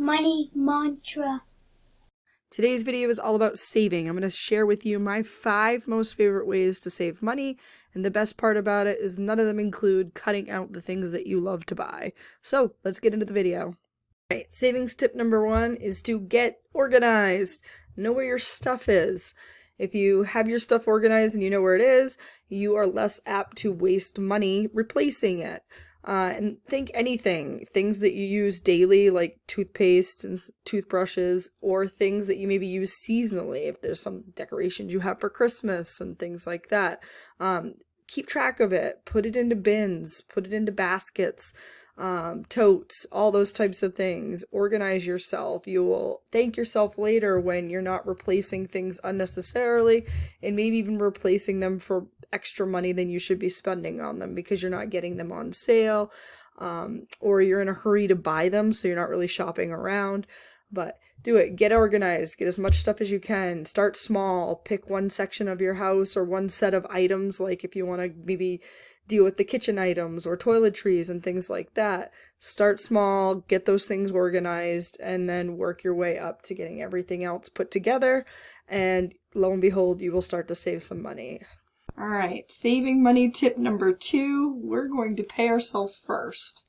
money mantra. Today's video is all about saving. I'm going to share with you my 5 most favorite ways to save money, and the best part about it is none of them include cutting out the things that you love to buy. So let's get into the video. Alright, savings tip number 1 is to get organized. Know where your stuff is. If you have your stuff organized and you know where it is, you are less apt to waste money replacing it. And think anything, things that you use daily like toothpaste and toothbrushes, or things that you maybe use seasonally if there's some decorations you have for Christmas and things like that. Keep track of it, put it into bins, put it into baskets, totes, all those types of things. Organize yourself. You will thank yourself later when you're not replacing things unnecessarily, and maybe even replacing them for extra money than you should be spending on them because you're not getting them on sale, or you're in a hurry to buy them, so you're not really shopping around. But do it. Get organized. Get as much stuff as you can. Start small. Pick one section of your house or one set of items, like if you want to maybe deal with the kitchen items or toiletries and things like that. Start small, get those things organized, and then work your way up to getting everything else put together, and lo and behold, you will start to save some money. Alright, saving money tip number 2, we're going to pay ourselves first.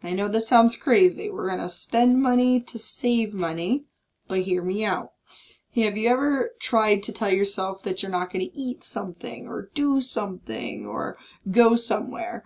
I know this sounds crazy. We're going to spend money to save money, but hear me out. Have you ever tried to tell yourself that you're not going to eat something or do something or go somewhere?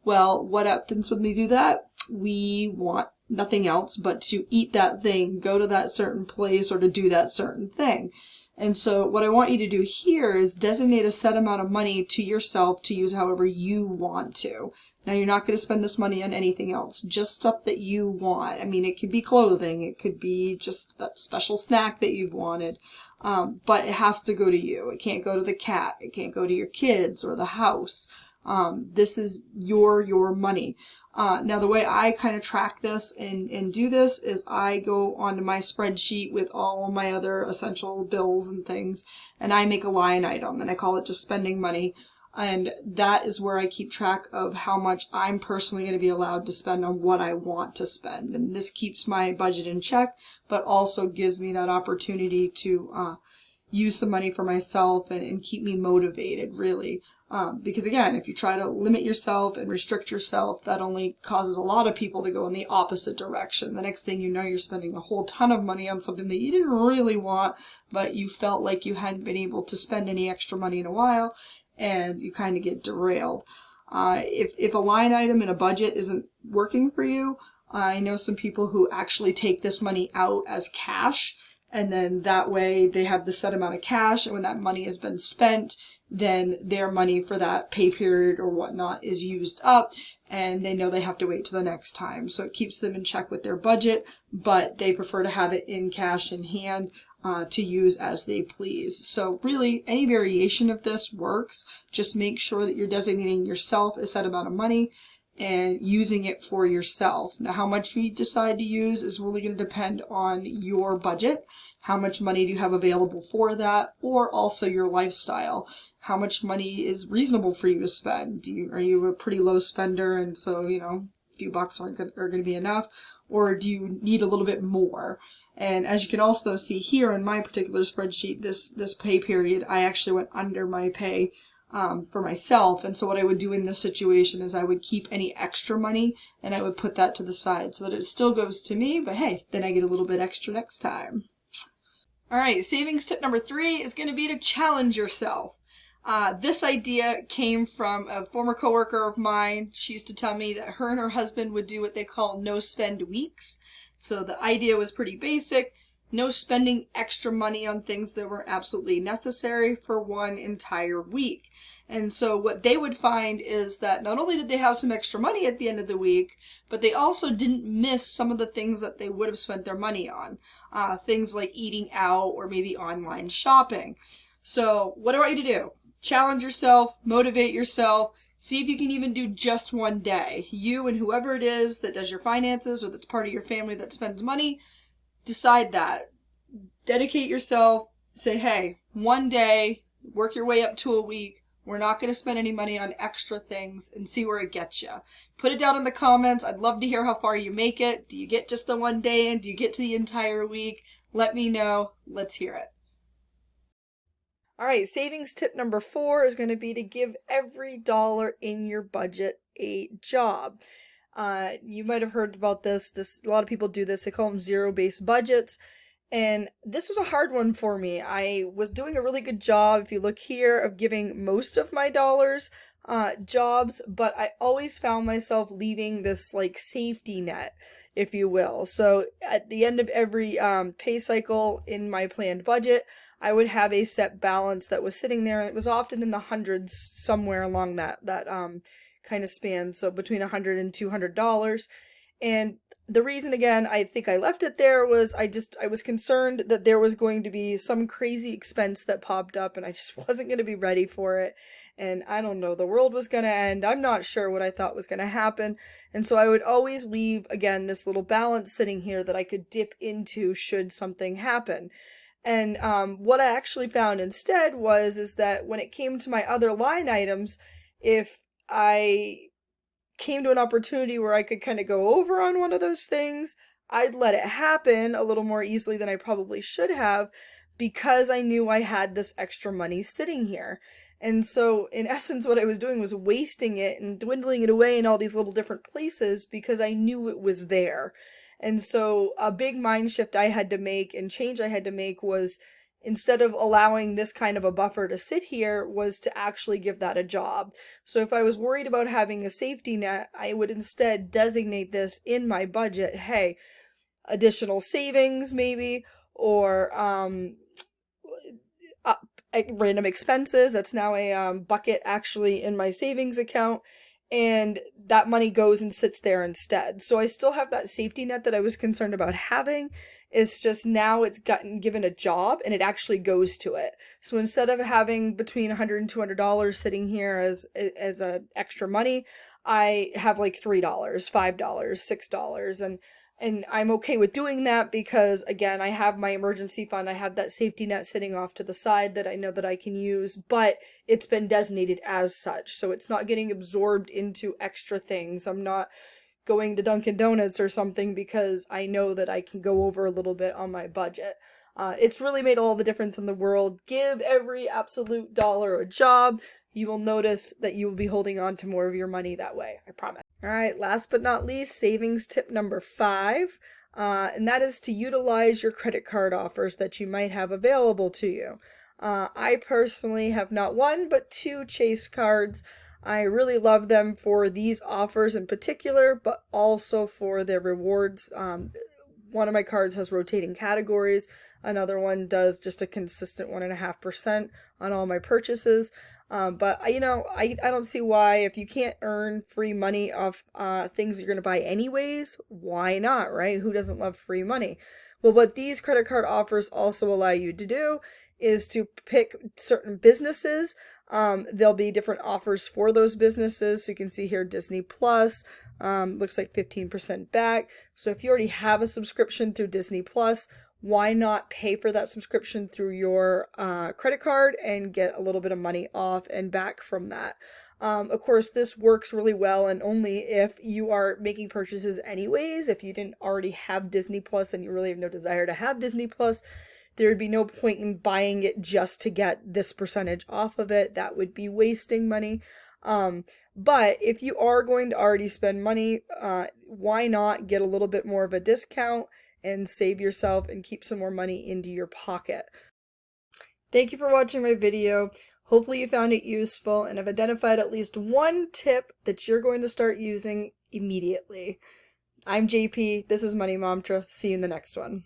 Well, what happens when we do that? We want nothing else but to eat that thing, go to that certain place, or to do that certain thing. And so what I want you to do here is designate a set amount of money to yourself to use however you want to. Now, you're not going to spend this money on anything else, just stuff that you want. I mean, it could be clothing, it could be just that special snack that you've wanted, but it has to go to you. It can't go to the cat, it can't go to your kids or the house. This is your money. Now, the way I kind of track this and do this is I go onto my spreadsheet with all my other essential bills and things, and I make a line item, and I call it just spending money. And that is where I keep track of how much I'm personally going to be allowed to spend on what I want to spend. And this keeps my budget in check, but also gives me that opportunity to use some money for myself and keep me motivated, really. Because again, if you try to limit yourself and restrict yourself, that only causes a lot of people to go in the opposite direction. The next thing you know, you're spending a whole ton of money on something that you didn't really want, but you felt like you hadn't been able to spend any extra money in a while, and you kind of get derailed. If a line item in a budget isn't working for you, I know some people who actually take this money out as cash, and then that way they have the set amount of cash, and when that money has been spent, then their money for that pay period or whatnot is used up, and they know they have to wait till the next time. So it keeps them in check with their budget, but they prefer to have it in cash in hand to use as they please. So really, any variation of this works. Just make sure that you're designating yourself a set amount of money and using it for yourself. Now, how much you decide to use is really going to depend on your budget. How much money do you have available for that, or also your lifestyle? How much money is reasonable for you to spend? Are you a pretty low spender, and so, a few bucks are going to be enough, or do you need a little bit more? And as you can also see here in my particular spreadsheet, this pay period, I actually went under my pay for myself. And so what I would do in this situation is I would keep any extra money and I would put that to the side so that it still goes to me, but hey, then I get a little bit extra next time. All right, savings tip number 3 is going to be to challenge yourself. This idea came from a former coworker of mine. She used to tell me that her and her husband would do what they call no-spend weeks. So the idea was pretty basic. No spending extra money on things that were absolutely necessary for one entire week. And so what they would find is that not only did they have some extra money at the end of the week, but they also didn't miss some of the things that they would have spent their money on. Things like eating out or maybe online shopping. So what do I want you to do? Challenge yourself, motivate yourself, see if you can even do just one day. You and whoever it is that does your finances or that's part of your family that spends money, decide that. Dedicate yourself, say, hey, one day, work your way up to a week. We're not going to spend any money on extra things and see where it gets you. Put it down in the comments. I'd love to hear how far you make it. Do you get just the one day in? Do you get to the entire week? Let me know. Let's hear it. All right, savings tip number 4 is going to be to give every dollar in your budget a job. You might have heard about this. A lot of people do this. They call them zero-based budgets. And this was a hard one for me. I was doing a really good job, if you look here, of giving most of my dollars jobs, but I always found myself leaving this like safety net, if you will. So at the end of every pay cycle in my planned budget, I would have a set balance that was sitting there, and it was often in the hundreds, somewhere along that kind of span, so between $100 and $200. And the reason, again, I think I left it there was I was concerned that there was going to be some crazy expense that popped up, and I just wasn't going to be ready for it. And I don't know, the world was going to end. I'm not sure what I thought was going to happen. And so I would always leave, again, this little balance sitting here that I could dip into should something happen. And what I actually found instead is that when it came to my other line items, if I came to an opportunity where I could kind of go over on one of those things, I'd let it happen a little more easily than I probably should have, because I knew I had this extra money sitting here. And so in essence, what I was doing was wasting it and dwindling it away in all these little different places because I knew it was there. And so a big mind shift I had to make and change I had to make was, instead of allowing this kind of a buffer to sit here, was to actually give that a job. So if I was worried about having a safety net, I would instead designate this in my budget. Hey, additional savings maybe, or random expenses. That's now a bucket actually in my savings account. And that money goes and sits there instead. So I still have that safety net that I was concerned about having. It's just now it's given a job and it actually goes to it. So instead of having between $100 and $200 sitting here as a extra money, I have like $3, $5, $6, and I'm okay with doing that because, again, I have my emergency fund. I have that safety net sitting off to the side that I know that I can use, but it's been designated as such. So it's not getting absorbed into extra things. I'm not going to Dunkin' Donuts or something because I know that I can go over a little bit on my budget. It's really made all the difference in the world. Give every absolute dollar a job. You will notice that you will be holding on to more of your money that way. I promise. All right, last but not least, savings tip number 5, and that is to utilize your credit card offers that you might have available to you. I personally have not 1, but 2 Chase cards. I really love them for these offers in particular, but also for their rewards. One of my cards has rotating categories. Another one does just a consistent 1.5% on all my purchases. But I don't see why, if you can't earn free money off things you're going to buy anyways, why not, right? Who doesn't love free money? Well, what these credit card offers also allow you to do is to pick certain businesses. There'll be different offers for those businesses. So you can see here Disney Plus, looks like 15% back. So if you already have a subscription through Disney Plus, why not pay for that subscription through your credit card and get a little bit of money off and back from that? Of course, this works really well and only if you are making purchases anyways. If you didn't already have Disney Plus and you really have no desire to have Disney Plus, there would be no point in buying it just to get this percentage off of it. That would be wasting money. But if you are going to already spend money, why not get a little bit more of a discount and save yourself and keep some more money into your pocket? Thank you for watching my video. Hopefully you found it useful and have identified at least one tip that you're going to start using immediately. I'm JP. This is Money Mantra. See you in the next one.